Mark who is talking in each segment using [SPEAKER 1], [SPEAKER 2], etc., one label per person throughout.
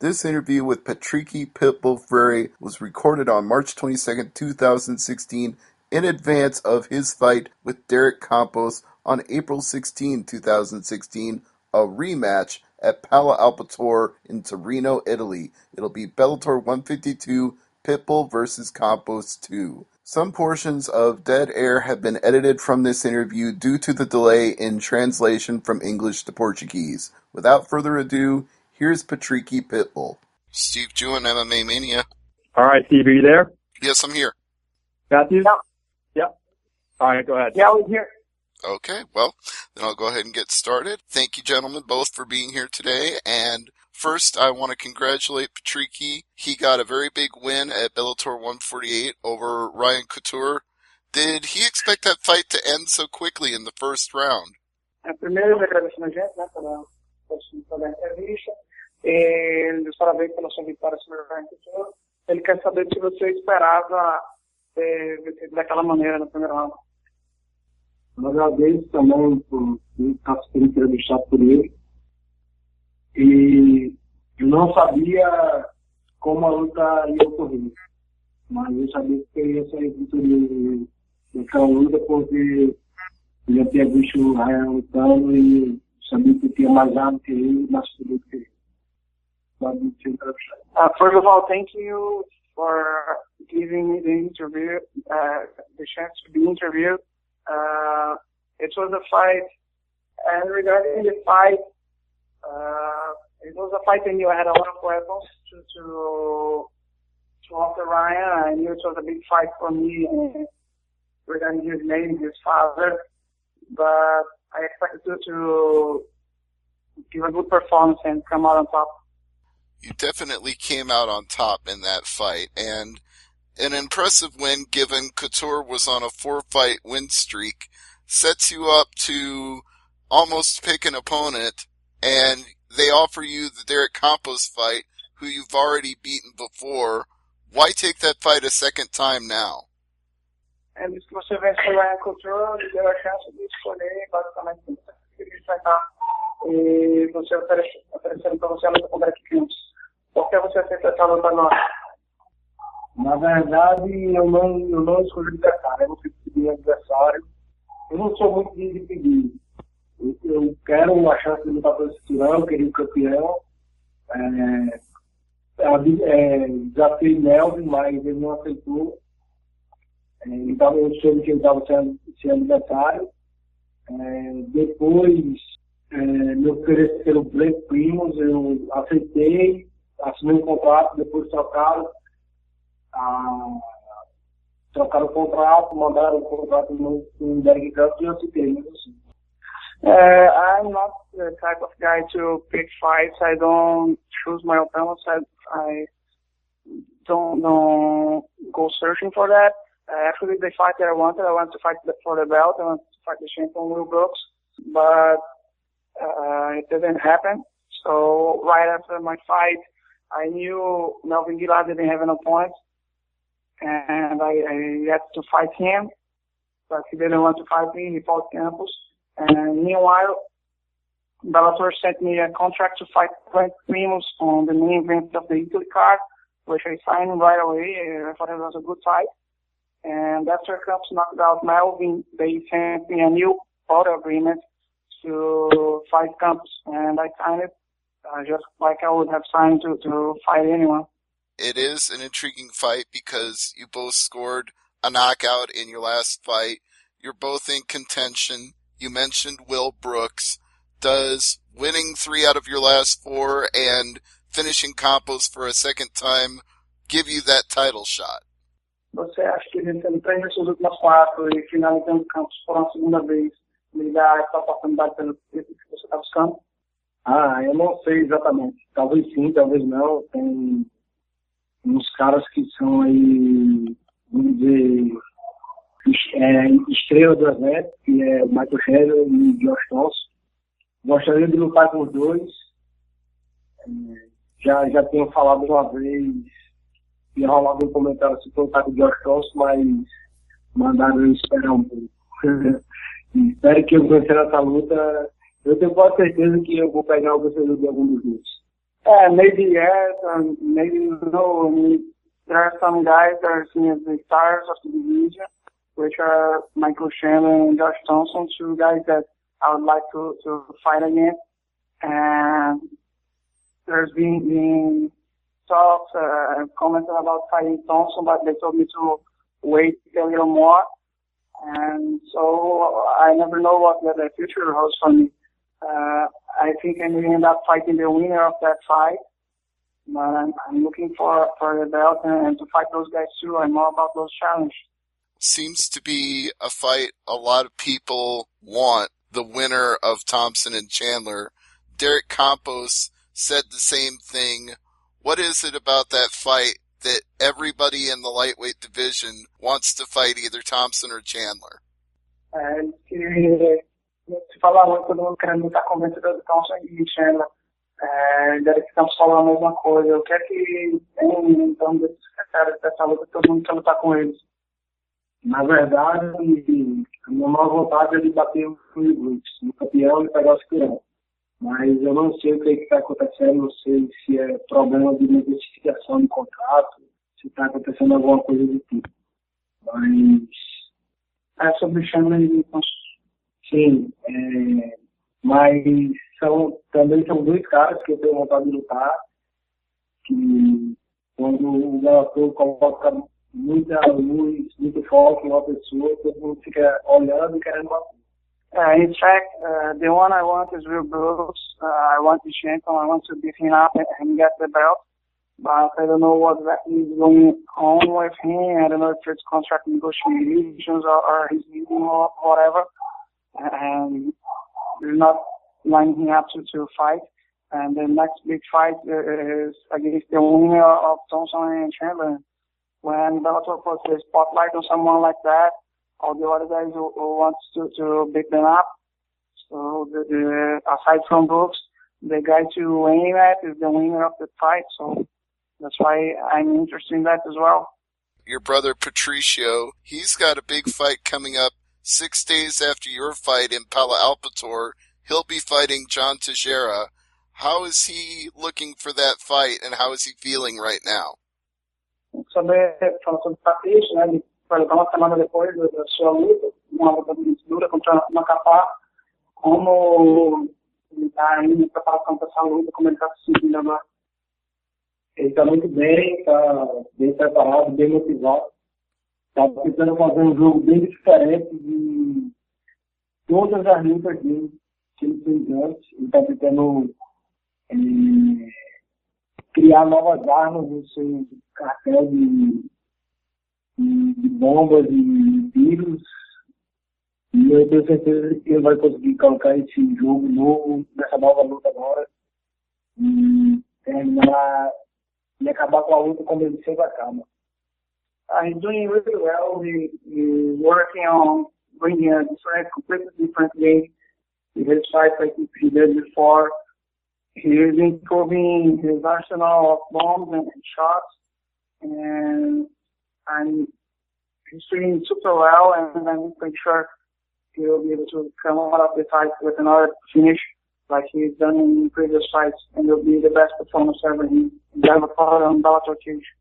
[SPEAKER 1] This interview with Patricky Pitbull Frere was recorded on March 22nd, 2016, in advance of his fight with Derek Campos on April 16, 2016, a rematch at Palo Alpatore in Torino, Italy. It'll be Bellator 152, Pitbull vs. Campos 2. Some portions of dead air have been edited from this interview due to the delay in translation from English to Portuguese. Without further ado, here's Patricky Pitbull. Steve Jewin, MMA Mania.
[SPEAKER 2] All right, Steve, are you there?
[SPEAKER 1] Yes, I'm here.
[SPEAKER 2] Matthew?
[SPEAKER 3] Yeah.
[SPEAKER 2] Yep. All right, go ahead.
[SPEAKER 3] Yeah, we're here.
[SPEAKER 1] Okay, well, then I'll go ahead and get started. Thank you, gentlemen, both for being here today. And first, I want to congratulate Patricky. He got a very big win at Bellator 148 over Ryan Couture. Did he expect that fight to end so quickly in the first round?
[SPEAKER 3] Primeiro, eu agradeço a gente, pela participação da entrevista. E os parabéns pela sua vitória sobre o Ryan Couture. Ele quer saber se você esperava ter daquela maneira no primeiro round.
[SPEAKER 4] Eu agradeço também por estar sendo entrevistado por ele. E eu não sabia como a luta ia ocorrer, mas eu sabia que ia sair vitorioso naquela luta porque eu já tinha visto o Ryan lutando e sabia que tinha mais arma que ele, mais poder que ele.
[SPEAKER 3] First of all, thank you for giving me the interview, the chance to be interviewed. It was a fight, and regarding the fight, it was a fight and you had a lot of weapons to offer Ryan. I knew it was a big fight for me regarding his name, his father, but I expected to give a good performance and come out on top.
[SPEAKER 1] You definitely came out on top in that fight, and an impressive win given Couture was on a 4-fight win streak sets you up to almost pick an opponent, and they offer you the Derek Campos fight, who you've already beaten before. Why take that fight a second time now?
[SPEAKER 3] É isso que você venceu o Ryan Couture, lhe deu a chance de escolher basicamente quem você queria enfrentar. E você oferecendo para você a luta com o Derek Campos. Por que você aceita essa luta agora?
[SPEAKER 4] Na verdade, eu não escolhi adversário, eu não fui pedir adversário. Eu não sou muito de pedir. Eu quero a chance de lutar pelo cinturão, eu queria o campeão. Desafiei Melvin, mas ele não aceitou. Então eu soube que ele estava sem adversário. Depois me ofereceram o Blake Primos, eu aceitei, assinei um contrato, depois trocaram o contrato, mandaram o contrato no Derek Campos e eu aceitei, mas assim.
[SPEAKER 3] I'm not the type of guy to pick fights. I don't choose my opponents. I don't go searching for that. Actually, the fight that I wanted to fight for the belt. I wanted to fight the champion Will Brooks, but it didn't happen. So right after my fight, I knew Melvin Gillard didn't have an opponent, and I had to fight him, but he didn't want to fight me. He fought Campos. And meanwhile, Bellator sent me a contract to fight Frank Primos on the main event of the Italy card, which I signed right away. I thought it was a good fight. And after Campos knocked out Melvin, they sent me a new auto agreement to fight Campos, and I signed it just like I would have signed to fight anyone.
[SPEAKER 1] It is an intriguing fight because you both scored a knockout in your last fight. You're both in contention. You mentioned Will Brooks. Does winning 3 out of your last 4 and finishing Campos for a second time give you that title shot?
[SPEAKER 3] Você acha que vencendo 3 dessas últimas 4 e finalizando Campos por uma segunda vez, lhe dá essa oportunidade pelo título que você está buscando?
[SPEAKER 4] Eu não sei exatamente. Talvez sim, talvez não. Tem uns caras que são aí, vamos dizer, estrela do evento, que é o Michael Chandler e o Josh Thompson. Gostaria de lutar com os dois. Já tenho falado uma vez, tinha rolado um comentário se lutar com o Josh Thompson, mas mandaram eu esperar um pouco. Espero que eu vencer essa luta. Eu tenho quase certeza que eu vou pegar o vencedor de algum dos dois.
[SPEAKER 3] Maybe yes, maybe no. I mean, there are some guys that are seen as the stars of the division, which are Michael Chandler and Josh Thompson, two guys that I would like to fight against. And there's been talks, comments about fighting Thompson, but they told me to wait a little more. And so I never know what the future holds for me. I think I may end up fighting the winner of that fight. But I'm looking for the belt and to fight those guys too. I'm all about those challenges.
[SPEAKER 1] Seems to be a fight a lot of people want, the winner of Thompson and Chandler. Derek Campos said the same thing. What is it about that fight that everybody in the lightweight division wants to fight either Thompson or Chandler?
[SPEAKER 3] Se falar muito, todo mundo querendo lutar convencido do Thompson e Chandler. Derek Campos falou a mesma coisa. O que é que tem então desses caras dessa luta que todo mundo quer lutar com eles?
[SPEAKER 4] Na verdade, a minha maior vontade é de bater o Brooks, no campeão e pegar o cinturão. Mas eu não sei o que está acontecendo, não sei se é problema de negociação de contrato, se está acontecendo alguma coisa do tipo. Mas
[SPEAKER 3] sobre o Chandler e
[SPEAKER 4] sim, mas também são dois caras que eu tenho vontade de lutar, que quando o Bellator coloca muita luz, muito foco em uma pessoa, todo mundo fica olhando e querendo bater.
[SPEAKER 3] In fact, the one I want is Will Brooks. I want the champion. I want to beat him up and get the belt. But I don't know what exactly is going on with him. I don't know if it's contract negotiations or he's leaving or whatever. And they're not lining him up to fight. And the next big fight is against the winner of Thompson and Chandler. When Bellator puts the spotlight on someone like that, all the other guys who wants to beat them up. So aside from Brooks, the guy to aim at is the winner of the fight. So that's why I'm interested in that as well.
[SPEAKER 1] Your brother Patricio, he's got a big fight coming up 6 days after your fight in Palo Alpitour. He'll be fighting John Teixeira. How is he looking for that fight, and how is he feeling right now?
[SPEAKER 3] Falando sobre Patrício, né? Ele vai lutar uma semana depois da sua luta, uma luta muito dura contra Macapá. Como ele está indo em preparação para essa luta, como ele está se sentindo agora?
[SPEAKER 4] Ele está muito bem, está bem preparado, bem motivado. Está tentando fazer um jogo bem diferente de todas as lutas dele que ele fez antes. Ele está tentando criar novas armas no seu cartel de bombas e vírus. E eu tenho certeza que ele vai conseguir colocar esse jogo novo, nessa nova luta agora, e terminar e acabar com a luta como ele sempre acaba.
[SPEAKER 3] He's doing really well. He's working on bringing a completely different game to his fight like he did before. He is improving his arsenal of bombs and shots, and he's doing super well, and I'm pretty sure he'll be able to come out of the fight with another finish like he's done in previous fights, and it'll be the best performance ever he's ever fought on Bellator cage.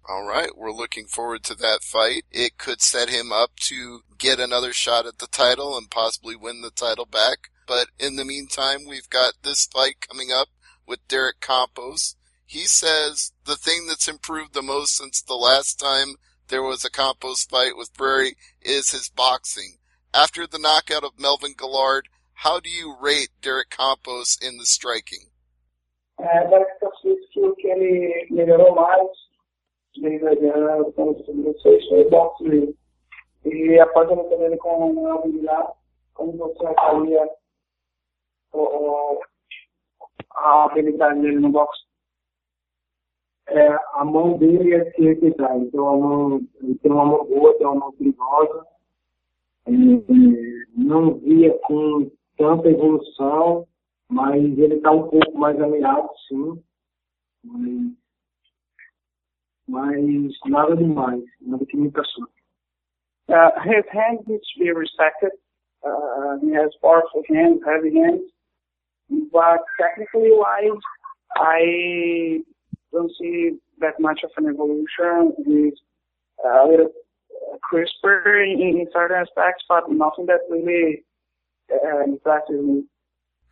[SPEAKER 1] All right, we're looking forward to that fight. It could set him up to get another shot at the title and possibly win the title back. But in the meantime, we've got this fight coming up with Derek Campos. He says the thing that's improved the most since the last time there was a Campos fight with Prairie is his boxing. After the knockout of Melvin Gillard, how do you rate Derek Campos in the striking?
[SPEAKER 3] Derek Campos que ele melhorou mais desde a do boxe. E após a luta dele com o Melvin Gillard, como você avalia a habilidade dele no boxe?
[SPEAKER 4] A mão dele é se respeitar. Então, ele tem uma mão boa, tem uma mão perigosa. Não via com tanta evolução, mas ele está um pouco mais alinhado, sim. Mas nada demais, nada que me impressione.
[SPEAKER 3] His hands need to be respected. He has powerful hands, heavy hands. But technically wise, I don't see that much of an evolution. He's a little crisper in certain aspects, but nothing that really impresses me.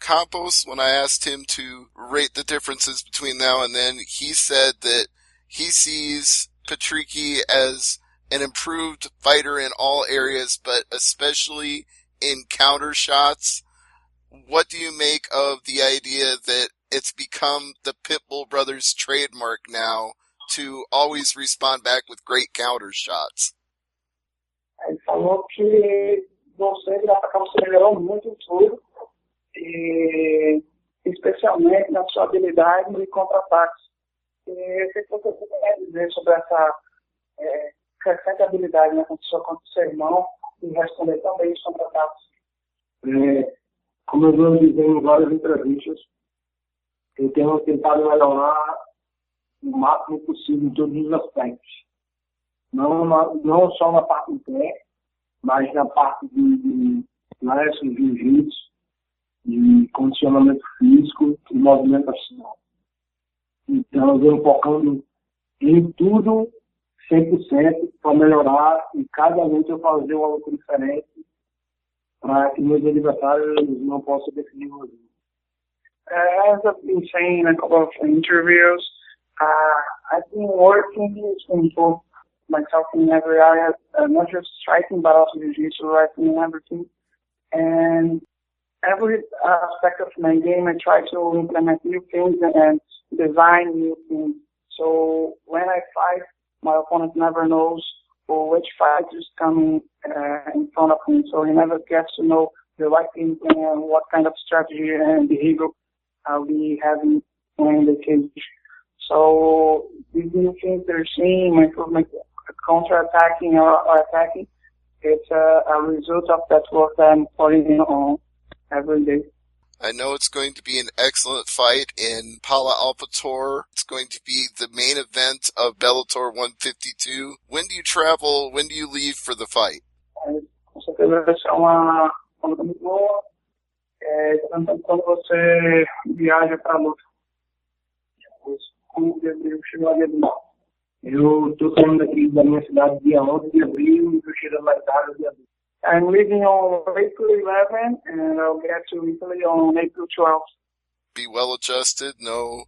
[SPEAKER 1] Campos, when I asked him to rate the differences between now and then, he said that he sees Patricky as an improved fighter in all areas, but especially in counter shots. What do you make of the idea that it's become the Pitbull brothers' trademark now to always respond back with great counter shots?
[SPEAKER 3] Ele falou que você, você melhorou muito em tudo, e especialmente na sua habilidade de contra-ataques. E o que você quer dizer sobre essa crescente habilidade, né, com o seu irmão, e responder também os contra-ataques?
[SPEAKER 4] Como eu venho dizendo em várias entrevistas, eu tenho tentado melhorar o máximo possível em todos os aspectos. Não só na parte do pé, mas na parte de wrestling, jiu-jitsu, de condicionamento físico e movimentação. Então, eu venho focando em tudo 100% para melhorar e cada noite eu fazer uma luta diferente para que meus adversários não possam decidir o jogo.
[SPEAKER 3] As I've been saying in a couple of interviews, I've been working to improve myself in every area, not just striking, but also jiu-jitsu, wrestling, and everything. And every aspect of my game, I try to implement new things and design new things. So when I fight, my opponent never knows which fight is coming in front of him. So he never gets to know the right thing and what kind of strategy and behavior I'll be having in the cage. So these new things they're seeing, my improvement, counter-attacking or attacking, it's a result of that work that I'm putting on every day.
[SPEAKER 1] I know it's going to be an excellent fight in Pala Alphator. It's going to be the main event of Bellator 152. When do you travel? When do you leave for the fight?
[SPEAKER 3] Com certeza vai ser uma luta muito boa. Quando você viaja para a luta, como chegou a dia do mal?
[SPEAKER 4] Eu estou saindo daqui da minha cidade dia 11 de abril e estou chegando na Itália dia 12.
[SPEAKER 3] I'm leaving on April 11 and I'll get to Italy on April 12.
[SPEAKER 1] Be well adjusted, no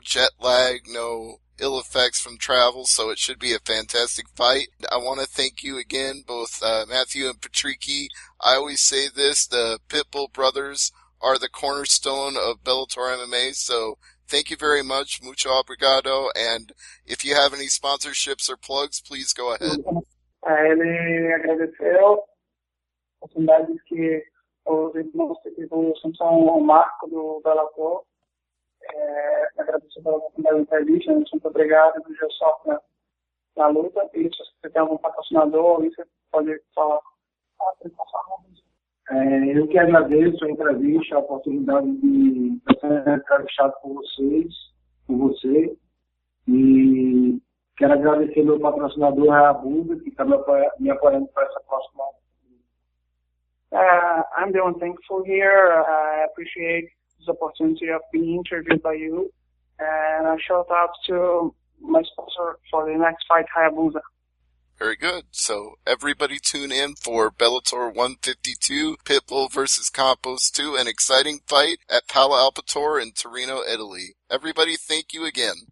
[SPEAKER 1] jet lag, no ill effects from travel, so it should be a fantastic fight. I want to thank you again, both Matthew and Patricky. I always say this, the Pitbull brothers are the cornerstone of Bellator MMA, so thank you very much, mucho obrigado, and if you have any sponsorships or plugs, please go ahead.
[SPEAKER 3] Ele agradeceu a oportunidade que os irmãos Pitbull são o marco do Bellator. Agradeço pela oportunidade da entrevista, muito obrigado, desejo sorte na luta. E se você tem algum patrocinador, você pode falar.
[SPEAKER 4] Eu que agradeço a entrevista, a oportunidade de ser entrevistado por você. E quero agradecer meu patrocinador, a Buda, que está me apoiando para essa próxima.
[SPEAKER 3] I'm doing thankful here. I appreciate this opportunity of being interviewed by you. And a shout out to my sponsor for the next fight, Hayabusa.
[SPEAKER 1] Very good. So everybody tune in for Bellator 152, Pitbull versus Campos 2, an exciting fight at Pala Alphator in Torino, Italy. Everybody, thank you again.